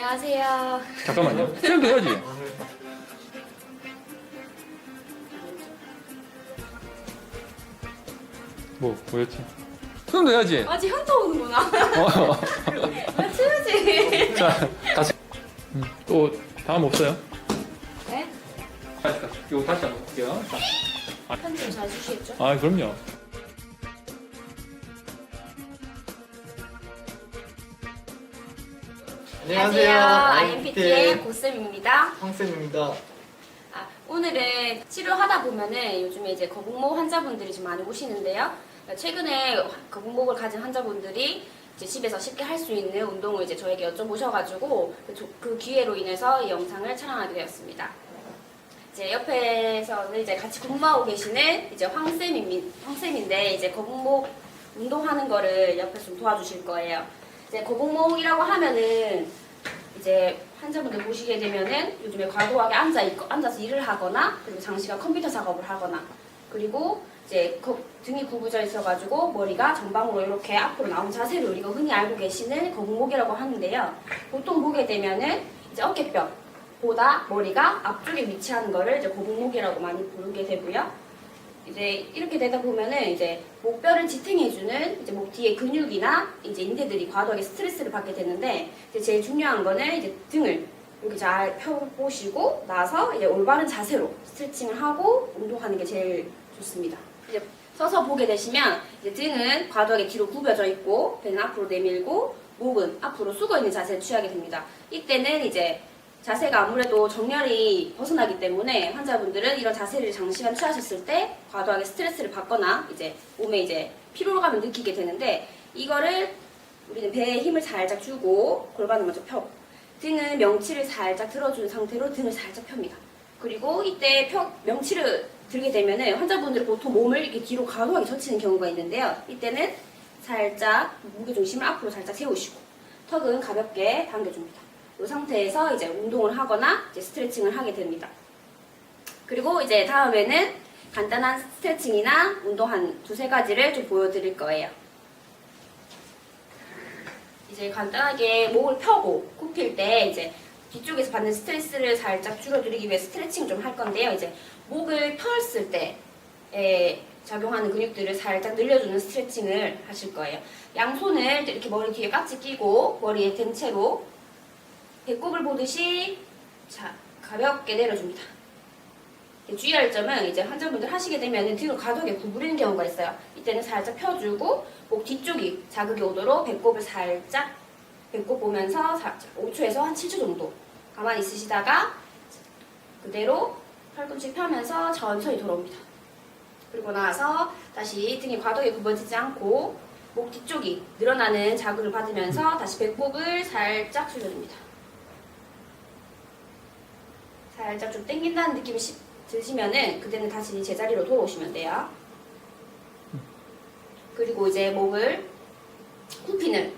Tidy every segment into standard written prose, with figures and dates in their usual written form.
안녕하세요. 잠깐만요. 수영도 해야지. 뭐였지? 수영도 해야지. 아직 현타 오는구나. 어. 나 치우지. 자, 다시. 또 다음 없어요? 네? 이거 다시 한번 볼게요. 편집 잘 주시겠죠? 아, 그럼요. 안녕하세요. IMPT의 고쌤입니다. 황쌤입니다. 오늘은 치료하다 보면은 요즘에 이제 거북목 환자분들이 좀 많이 오시는데요. 최근에 거북목을 가진 환자분들이 이제 집에서 쉽게 할 수 있는 운동을 이제 저에게 여쭤보셔가지고 그 기회로 인해서 이 영상을 촬영하게 되었습니다. 이제 옆에서는 이제 같이 근무하고 계시는 이제 황쌤인데 이제 거북목 운동하는 거를 옆에서 좀 도와주실 거예요. 이제 거북목이라고 하면은 이제 환자분들 보시게 되면은 요즘에 과도하게 앉아서 일을 하거나 그리고 장시간 컴퓨터 작업을 하거나 그리고 이제 등이 구부져 있어가지고 머리가 전방으로 이렇게 앞으로 나온 자세를 우리가 흔히 알고 계시는 거북목이라고 하는데요. 보통 보게 되면은 이제 어깨뼈보다 머리가 앞쪽에 위치하는 거를 이제 거북목이라고 많이 부르게 되고요. 이제 이렇게 되다 보면은 이제 목뼈를 지탱해주는 이제 목 뒤에 근육이나 이제 인대들이 과도하게 스트레스를 받게 되는데 이제 제일 중요한 거는 이제 등을 이렇게 잘 펴보시고 나서 이제 올바른 자세로 스트레칭을 하고 운동하는 게 제일 좋습니다. 이제 서서 보게 되시면 이제 등은 과도하게 뒤로 굽여져 있고 배는 앞으로 내밀고 목은 앞으로 숙어 있는 자세를 취하게 됩니다. 이때는 이제 자세가 아무래도 정렬이 벗어나기 때문에 환자분들은 이런 자세를 장시간 취하셨을 때 과도하게 스트레스를 받거나 이제 몸에 이제 피로감을 느끼게 되는데 이거를 우리는 배에 힘을 살짝 주고 골반을 먼저 펴고 등은 명치를 살짝 들어준 상태로 등을 살짝 펴니다. 그리고 이때 명치를 들게 되면은 환자분들은 보통 몸을 이렇게 뒤로 과도하게 젖히는 경우가 있는데요. 이때는 살짝 무게중심을 앞으로 살짝 세우시고 턱은 가볍게 당겨줍니다. 이 상태에서 이제 운동을 하거나 이제 스트레칭을 하게 됩니다. 그리고 이제 다음에는 간단한 스트레칭이나 운동 한 두세 가지를 좀 보여드릴 거예요. 이제 간단하게 목을 펴고 굽힐 때 이제 뒤쪽에서 받는 스트레스를 살짝 줄여드리기 위해 스트레칭 좀 할 건데요. 이제 목을 폈을 때 작용하는 근육들을 살짝 늘려주는 스트레칭을 하실 거예요. 양손을 이렇게 머리 뒤에 깍지 끼고 머리에 댄 채로 배꼽을 보듯이 자, 가볍게 내려줍니다. 주의할 점은 이제 환자분들 하시게 되면 등을 과도하게 구부리는 경우가 있어요. 이때는 살짝 펴주고 목 뒤쪽이 자극이 오도록 배꼽을 살짝 배꼽 보면서 5초에서 한 7초 정도 가만히 있으시다가 그대로 팔꿈치 펴면서 천천히 돌아옵니다. 그리고 나서 다시 등이 과도하게 굽어지지 않고 목 뒤쪽이 늘어나는 자극을 받으면서 다시 배꼽을 살짝 줄여줍니다. 살짝 좀 당긴다는 느낌이 드시면은 그때는 다시 제자리로 돌아오시면 돼요. 그리고 이제 목을 굽히는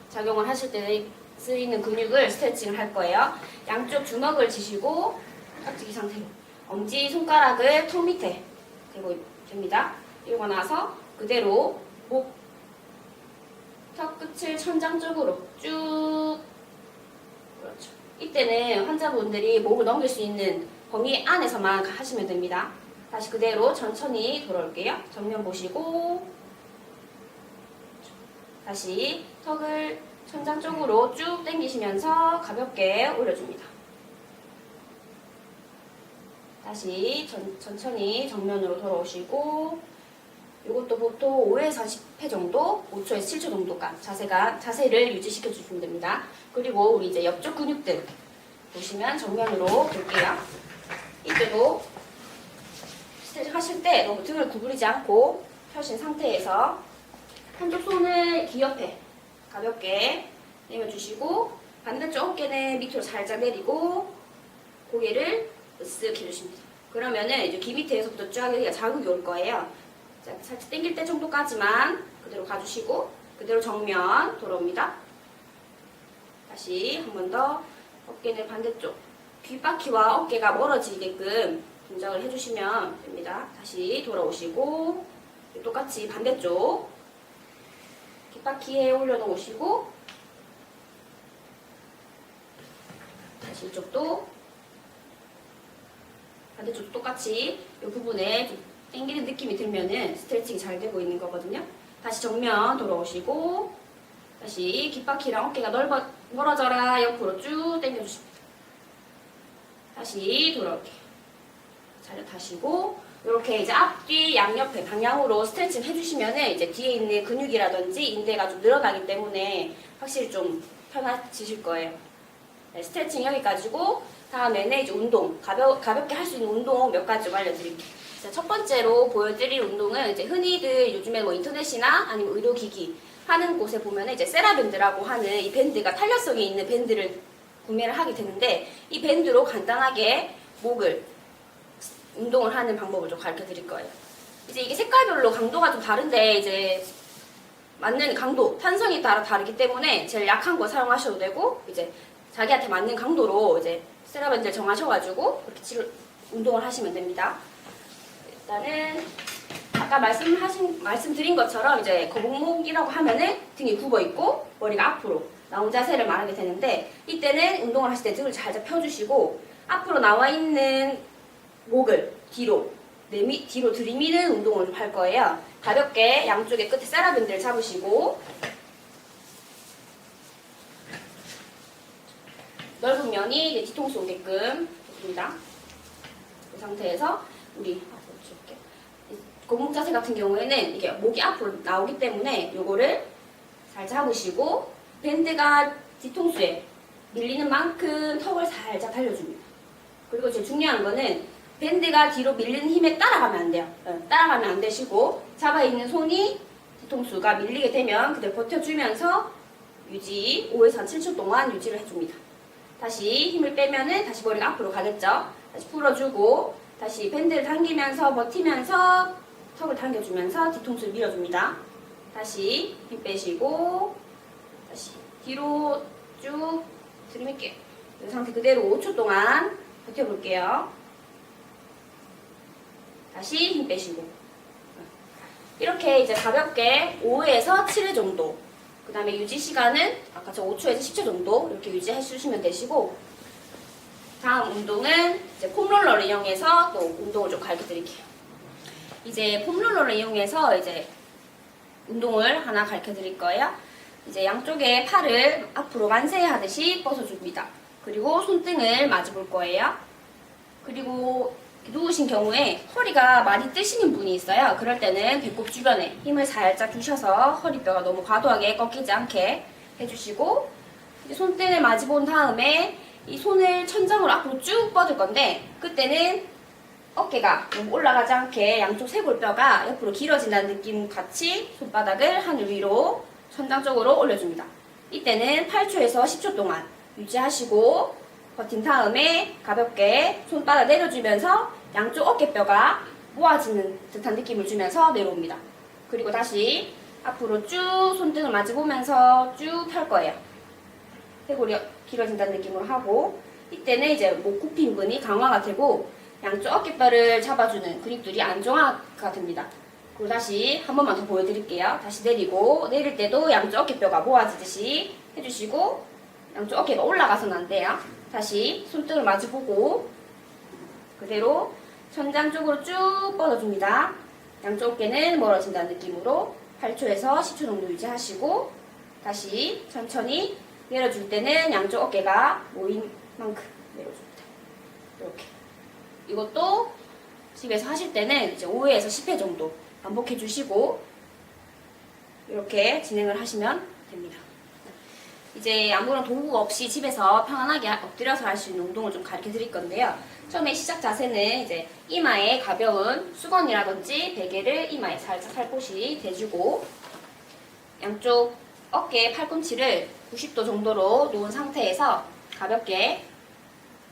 작용을 하실 때 쓰이는 근육을 스트레칭을 할 거예요. 양쪽 주먹을 쥐시고 깍지기 상태로 엄지 손가락을 턱 밑에 대고 됩니다. 그리고 나서 그대로 목 턱 끝을 천장 쪽으로 쭉 그렇죠. 이때는 환자분들이 목을 넘길 수 있는 범위 안에서만 하시면 됩니다. 다시 그대로 천천히 돌아올게요. 정면 보시고 다시 턱을 천장 쪽으로 쭉 당기시면서 가볍게 올려줍니다. 다시 천천히 정면으로 돌아오시고 이것도 보통 5에서 10회 정도, 5초에서 7초 정도간 자세를 유지시켜 주시면 됩니다. 그리고 우리 이제 옆쪽 근육들 보시면 정면으로 볼게요. 이때도 스트레칭 하실 때 너무 등을 구부리지 않고 펴신 상태에서 한쪽 손을 귀 옆에 가볍게 내려주시고 반대쪽 어깨는 밑으로 살짝 내리고 고개를 으쓱 해주십니다. 그러면은 이제 귀 밑에서부터 쫙 여기가 자극이 올 거예요. 자, 살짝 당길 때 정도까지만 그대로 가주시고 그대로 정면 돌아옵니다. 다시 한 번 더 어깨는 반대쪽 귓바퀴와 어깨가 멀어지게끔 동작을 해주시면 됩니다. 다시 돌아오시고 똑같이 반대쪽 귓바퀴에 올려놓으시고 다시 이쪽도 반대쪽도 똑같이 이 부분에 좀 당기는 느낌이 들면은 스트레칭이 잘 되고 있는 거거든요. 다시 정면 돌아오시고 다시 귓바퀴랑 어깨가 멀어져라 옆으로 쭉 당겨주십니다. 다시 돌아올게요. 자리 타시고 이렇게 이제 앞뒤 양옆에 방향으로 스트레칭 해주시면은 이제 뒤에 있는 근육이라든지 인대가 좀 늘어나기 때문에 확실히 좀 편해지실 거예요. 네, 스트레칭 여기까지고 다음에는 이제 운동 가볍게 할 수 있는 운동 몇 가지 좀 알려드릴게요. 자, 첫 번째로 보여드릴 운동은 이제 흔히들 요즘에 뭐 인터넷이나 아니면 의료기기 하는 곳에 보면 이제 세라밴드라고 하는 이 밴드가 탄력성이 있는 밴드를 구매를 하게 되는데 이 밴드로 간단하게 목을 운동을 하는 방법을 좀 가르쳐 드릴 거예요. 이제 이게 색깔별로 강도가 좀 다른데 이제 맞는 강도, 탄성이 따라 다르기 때문에 제일 약한 거 사용하셔도 되고 이제 자기한테 맞는 강도로 이제 세라밴드를 정하셔가지고 이렇게 운동을 하시면 됩니다. 일단은 아까 말씀드린 것처럼 이제 거북목이라고 하면은 등이 굽어 있고 머리가 앞으로 나온 자세를 말하게 되는데 이때는 운동을 하실 때 등을 잘 펴주시고 앞으로 나와 있는 목을 뒤로 들이미는 운동을 좀 할 거예요. 가볍게 양쪽의 끝에 세라밴드를 잡으시고 넓은 면이 이제 뒤통수 오게끔 해줍니다. 이 상태에서 우리 거북목 자세 같은 경우에는 이게 목이 앞으로 나오기 때문에 요거를 잘 잡으시고 밴드가 뒤통수에 밀리는 만큼 턱을 살짝 달려줍니다. 그리고 제일 중요한 거는 밴드가 뒤로 밀리는 힘에 따라가면 안 돼요. 따라가면 안 되시고 잡아있는 손이 뒤통수가 밀리게 되면 그대로 버텨주면서 유지 5에서 한 7초 동안 유지를 해줍니다. 다시 힘을 빼면은 다시 머리가 앞으로 가겠죠. 다시 풀어주고 다시 밴드를 당기면서 버티면서 턱을 당겨주면서 뒤통수를 밀어줍니다. 다시 힘 빼시고 다시 뒤로 쭉 들이밀게요. 이 상태 그대로 5초 동안 버텨볼게요. 다시 힘 빼시고 이렇게 이제 가볍게 5에서 7회 정도 그 다음에 유지 시간은 아까 저 5초에서 10초 정도 이렇게 유지해 주시면 되시고 다음 운동은 이제 폼롤러를 이용해서 또 운동을 좀 가르쳐 드릴게요. 이제 폼롤러를 이용해서 이제 운동을 하나 가르쳐 드릴 거예요. 이제 양쪽의 팔을 앞으로 만세하듯이 뻗어줍니다. 그리고 손등을 마주 볼 거예요. 그리고 누우신 경우에 허리가 많이 뜨시는 분이 있어요. 그럴 때는 배꼽 주변에 힘을 살짝 주셔서 허리뼈가 너무 과도하게 꺾이지 않게 해주시고 이제 손등을 마주 본 다음에 이 손을 천장으로 앞으로 쭉 뻗을 건데 그때는 어깨가 너무 올라가지 않게 양쪽 쇄골뼈가 옆으로 길어진다는 느낌 같이 손바닥을 하늘 위로 천장 쪽으로 올려줍니다. 이때는 8초에서 10초 동안 유지하시고 버틴 다음에 가볍게 손바닥 내려주면서 양쪽 어깨뼈가 모아지는 듯한 느낌을 주면서 내려옵니다. 그리고 다시 앞으로 쭉 손등을 마주보면서 쭉 펼 거예요. 쇄골이 길어진다는 느낌으로 하고 이때는 이제 목 굽힘근이 강화가 되고 양쪽 어깨뼈를 잡아주는 근육들이 안정화가 됩니다. 그리고 다시 한 번만 더 보여드릴게요. 다시 내리고 내릴 때도 양쪽 어깨뼈가 모아지듯이 해주시고 양쪽 어깨가 올라가서는 안 돼요. 다시 손등을 마주보고 그대로 천장 쪽으로 쭉 뻗어줍니다. 양쪽 어깨는 멀어진다는 느낌으로 8초에서 10초 정도 유지하시고 다시 천천히 내려줄 때는 양쪽 어깨가 모인 만큼 내려줍니다. 이렇게. 이것도 집에서 하실 때는 이제 5회에서 10회 정도 반복해 주시고 이렇게 진행을 하시면 됩니다. 이제 아무런 도구 없이 집에서 편안하게 엎드려서 할 수 있는 운동을 좀 가르쳐 드릴 건데요. 처음에 시작 자세는 이제 이마에 가벼운 수건이라든지 베개를 이마에 살짝 살포시 대주고 양쪽 어깨 팔꿈치를 90도 정도로 놓은 상태에서 가볍게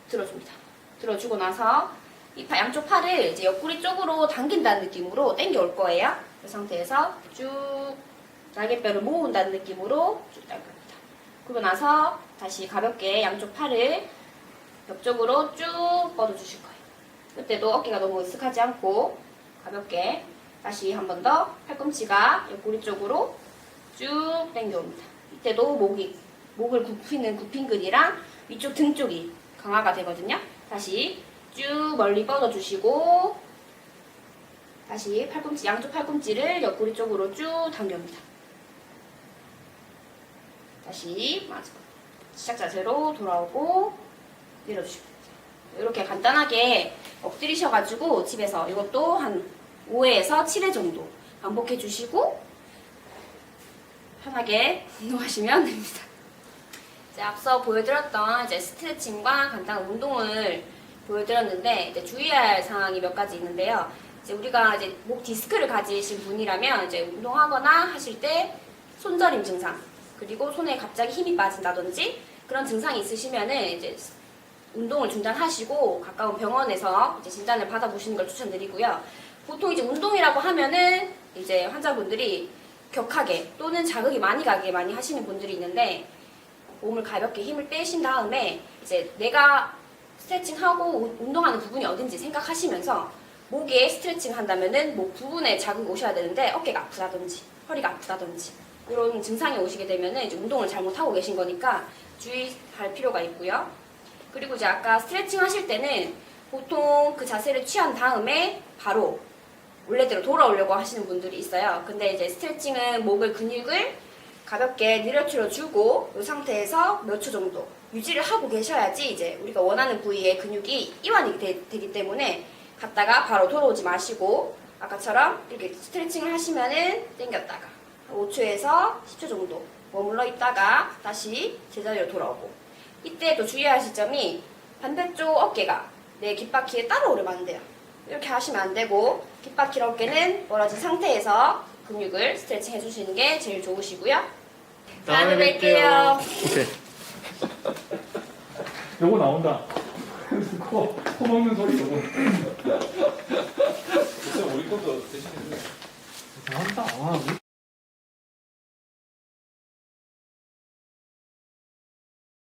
들어줍니다. 들어주고 나서 이 양쪽 팔을 이제 옆구리 쪽으로 당긴다는 느낌으로 당겨 올 거예요. 그 상태에서 쭉 날개뼈를 모은다는 느낌으로 쭉 당깁니다. 그러고 나서 다시 가볍게 양쪽 팔을 옆쪽으로 쭉 뻗어주실 거예요. 그때도 어깨가 너무 으쓱하지 않고 가볍게 다시 한 번 더 팔꿈치가 옆구리 쪽으로 쭉 당겨옵니다. 이때도 목을 굽히는 굽힌근이랑 위쪽 등 쪽이 강화가 되거든요. 다시 쭉 멀리 뻗어주시고 다시 팔꿈치, 양쪽 팔꿈치를 옆구리 쪽으로 쭉 당깁니다. 다시 마지막 시작 자세로 돌아오고 내려주시고 이렇게 간단하게 엎드리셔가지고 집에서 이것도 한 5회에서 7회 정도 반복해 주시고 편하게 운동하시면 됩니다. 이제 앞서 보여드렸던 이제 스트레칭과 간단한 운동을 보여드렸는데 이제 주의할 사항이 몇 가지 있는데요. 이제 우리가 이제 목 디스크를 가지신 분이라면 이제 운동하거나 하실 때 손저림 증상 그리고 손에 갑자기 힘이 빠진다든지 그런 증상이 있으시면은 이제 운동을 중단하시고 가까운 병원에서 이제 진단을 받아보시는 걸 추천드리고요. 보통 이제 운동이라고 하면은 이제 환자분들이 격하게 또는 자극이 많이 가게 많이 하시는 분들이 있는데 몸을 가볍게 힘을 빼신 다음에 이제 내가 스트레칭하고 운동하는 부분이 어딘지 생각하시면서 목에 스트레칭 한다면은 목 부분에 자극이 오셔야 되는데 어깨가 아프다든지 허리가 아프다든지 이런 증상이 오시게 되면은 이제 운동을 잘못하고 계신 거니까 주의할 필요가 있고요. 그리고 이제 아까 스트레칭 하실 때는 보통 그 자세를 취한 다음에 바로 원래대로 돌아오려고 하시는 분들이 있어요. 근데 이제 스트레칭은 목을 근육을 가볍게 늘어뜨려 주고 이 상태에서 몇 초 정도 유지를 하고 계셔야지 이제 우리가 원하는 부위의 근육이 이완이 되기 때문에 갔다가 바로 돌아오지 마시고 아까처럼 이렇게 스트레칭을 하시면은 당겼다가 5초에서 10초 정도 머물러 있다가 다시 제자리로 돌아오고 이때 또 주의하실 점이 반대쪽 어깨가 내 귓바퀴에 따라오려면 안 돼요. 이렇게 하시면 안 되고 귓바퀴 어깨는 멀어진 상태에서 근육을 스트레칭 해주시는 게 제일 좋으시고요. 다음에 뵐게요. 오케이. 요거 나온다. 코 먹는 소리 요거. 진짜 우리 것도 대신해. 잘한다. 와,